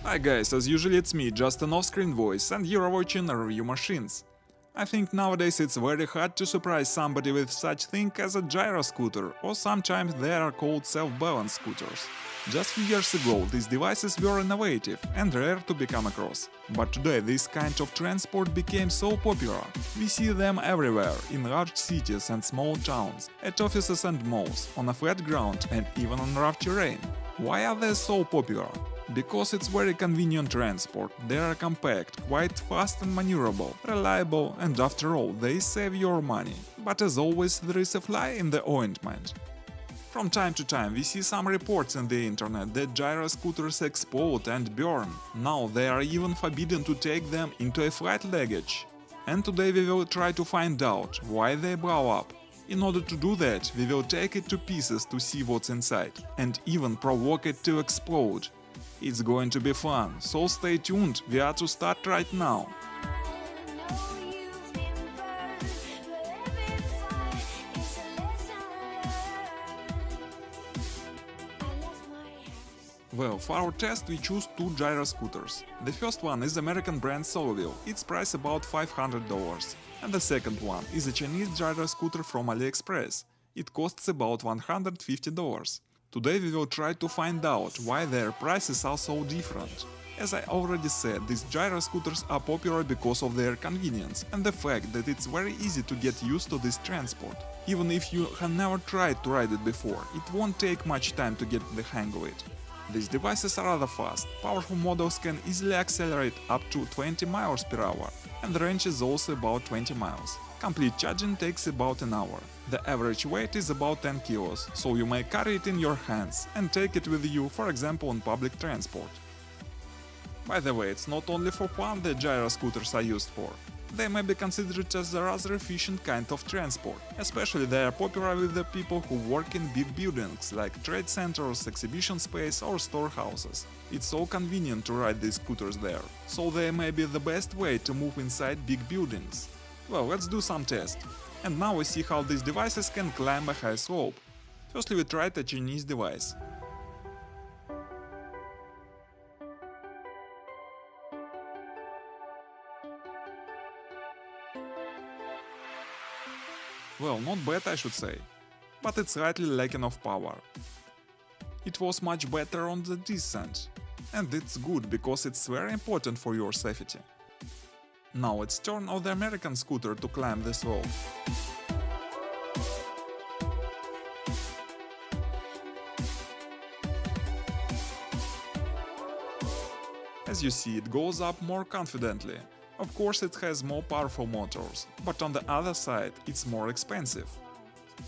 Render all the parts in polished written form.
Hi guys, as usually it's me, just an off-screen voice, and you're watching Review Machines. I think nowadays it's very hard to surprise somebody with such thing as a gyro scooter, or sometimes they are called self-balance scooters. Just few years ago these devices were innovative and rare to become across. But today this kind of transport became so popular. We see them everywhere, in large cities and small towns, at offices and malls, on a flat ground and even on rough terrain. Why are they so popular? Because it's very convenient transport, they are compact, quite fast and maneuverable, reliable, and after all, they save your money. But as always, there is a fly in the ointment. From time to time we see some reports in the internet that gyro scooters explode and burn. Now they are even forbidden to take them into a flight luggage. And today we will try to find out why they blow up. In order to do that, we will take it to pieces to see what's inside, and even provoke it to explode. It's going to be fun, so stay tuned, we are to start right now. Well, for our test we choose two gyro scooters. The first one is American brand Solovil, its price about $500. And the second one is a Chinese gyro scooter from AliExpress. It costs about $150. Today we will try to find out why their prices are so different. As I already said, these gyro scooters are popular because of their convenience and the fact that it's very easy to get used to this transport. Even if you have never tried to ride it before, it won't take much time to get the hang of it. These devices are rather fast, powerful models can easily accelerate up to 20 miles per hour, and the range is also about 20 miles. Complete charging takes about an hour. The average weight is about 10 kilos, so you may carry it in your hands and take it with you, for example on public transport. By the way, it's not only for fun that gyro scooters are used for. They may be considered as a rather efficient kind of transport, especially they are popular with the people who work in big buildings like trade centers, exhibition space or storehouses. It's so convenient to ride these scooters there, so they may be the best way to move inside big buildings. Well, let's do some tests. And now we see how these devices can climb a high slope. Firstly we tried a Chinese device. Well, not bad I should say, but it's slightly lacking of power. It was much better on the descent, and it's good because it's very important for your safety. Now let's turn on the American scooter to climb the slope. As you see, it goes up more confidently. Of course it has more powerful motors, but on the other side it's more expensive.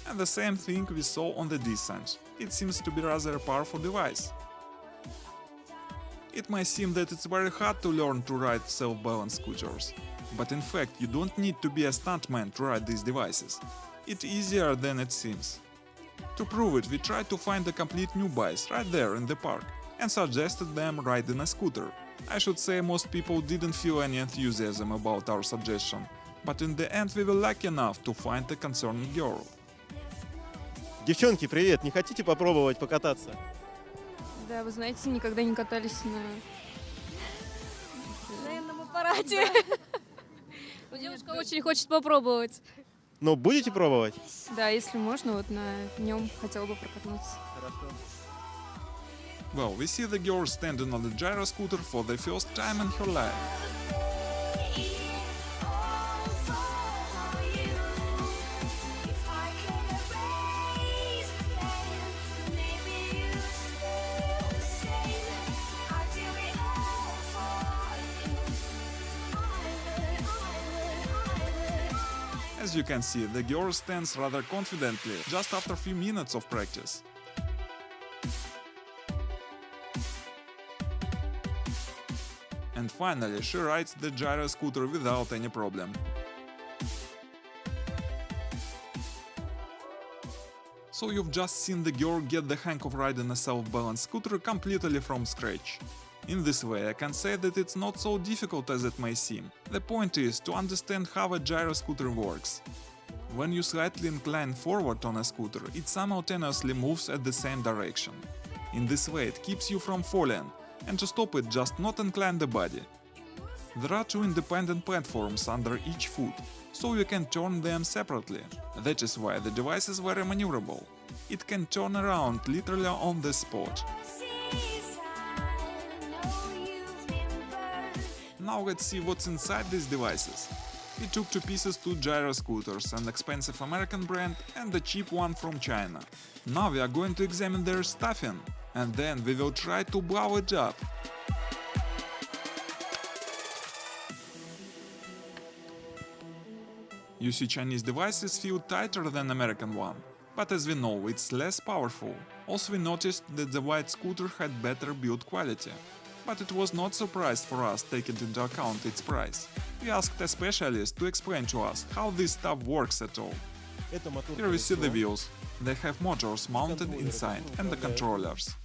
And the same thing we saw on the descent. It seems to be rather a powerful device. It may seem that it's very hard to learn to ride self-balance scooters, but in fact you don't need to be a stuntman to ride these devices. It's easier than it seems. To prove it, we tried to find a complete newbies right there in the park and suggested them riding a scooter. I should say most people didn't feel any enthusiasm about our suggestion, but in the end we were lucky enough to find a concerned girl. Девчонки, привет! Не хотите попробовать покататься? Да, вы знаете, никогда не катались на военном аппарате. Девушка очень хочет попробовать. Ну, будете пробовать? Да, если можно, вот на нем хотела бы прокатнуться. Хорошо. Well, we see the girl standing on the gyro scooter for the first time in her life. As you can see, the girl stands rather confidently just after a few minutes of practice. And finally, she rides the gyro scooter without any problem. So you've just seen the girl get the hang of riding a self-balance scooter completely from scratch. In this way I can say that it's not so difficult as it may seem. The point is to understand how a gyro scooter works. When you slightly incline forward on a scooter, it simultaneously moves at the same direction. In this way it keeps you from falling, and to stop it, just not incline the body. There are two independent platforms under each foot, so you can turn them separately. That is why the device is very maneuverable. It can turn around literally on the spot. Now let's see what's inside these devices. We took to pieces two gyro scooters, an expensive American brand and a cheap one from China. Now we are going to examine their stuffing, and then we will try to blow it up. You see, Chinese devices feel tighter than American one, but as we know, it's less powerful. Also, we noticed that the white scooter had better build quality. But it was not surprised for us, taking into account its price. We asked a specialist to explain to us how this stuff works at all. Это мотор Here we see the колесо. wheels. They have motors mounted inside and the controllers.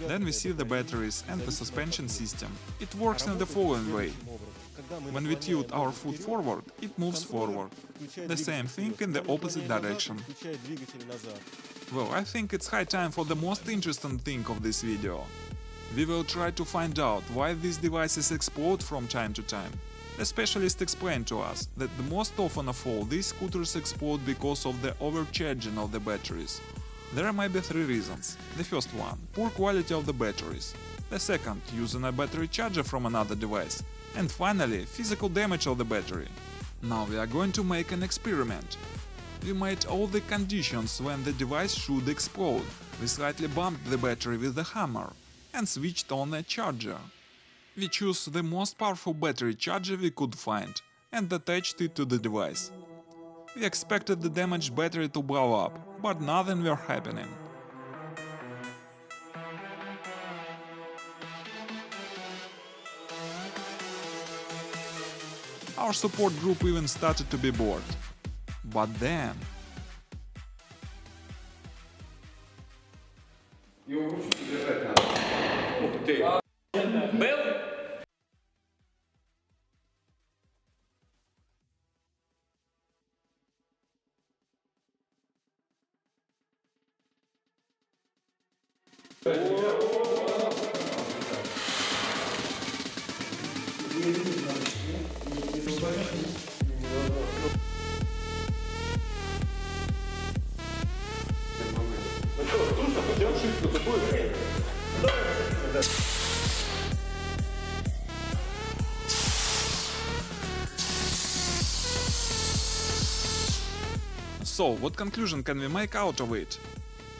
Then we see the batteries and the suspension system. It works in the following way. When we tilt our foot forward, it moves forward. The same thing in the opposite direction. Well, I think it's high time for the most interesting thing of this video. We will try to find out why these devices explode from time to time. The specialist explained to us that the most often of all these scooters explode because of the overcharging of the batteries. There may be three reasons. The first one, poor quality of the batteries. The second, using a battery charger from another device. And finally, physical damage of the battery. Now we are going to make an experiment. We made all the conditions when the device should explode. We slightly bumped the battery with the hammer and switched on a charger. We chose the most powerful battery charger we could find and attached it to the device. We expected the damaged battery to blow up, but nothing were happening. Our support group even started to be bored. But then... So, what conclusion can we make out of it?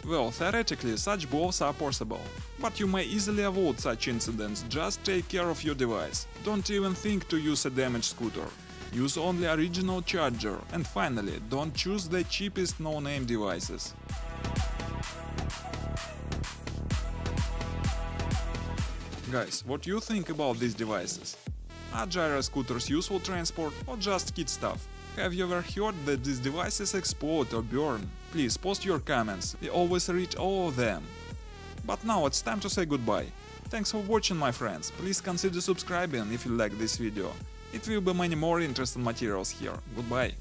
Well, theoretically, such blows are possible, but you may easily avoid such incidents. Just take care of your device. Don't even think to use a damaged scooter. Use only original charger, and finally, don't choose the cheapest no-name devices. Guys, what do you think about these devices? Are gyro scooters useful transport or just kid stuff? Have you ever heard that these devices explode or burn? Please post your comments, we always read all of them. But now it's time to say goodbye. Thanks for watching, my friends. Please consider subscribing if you like this video. It will be many more interesting materials here. Goodbye.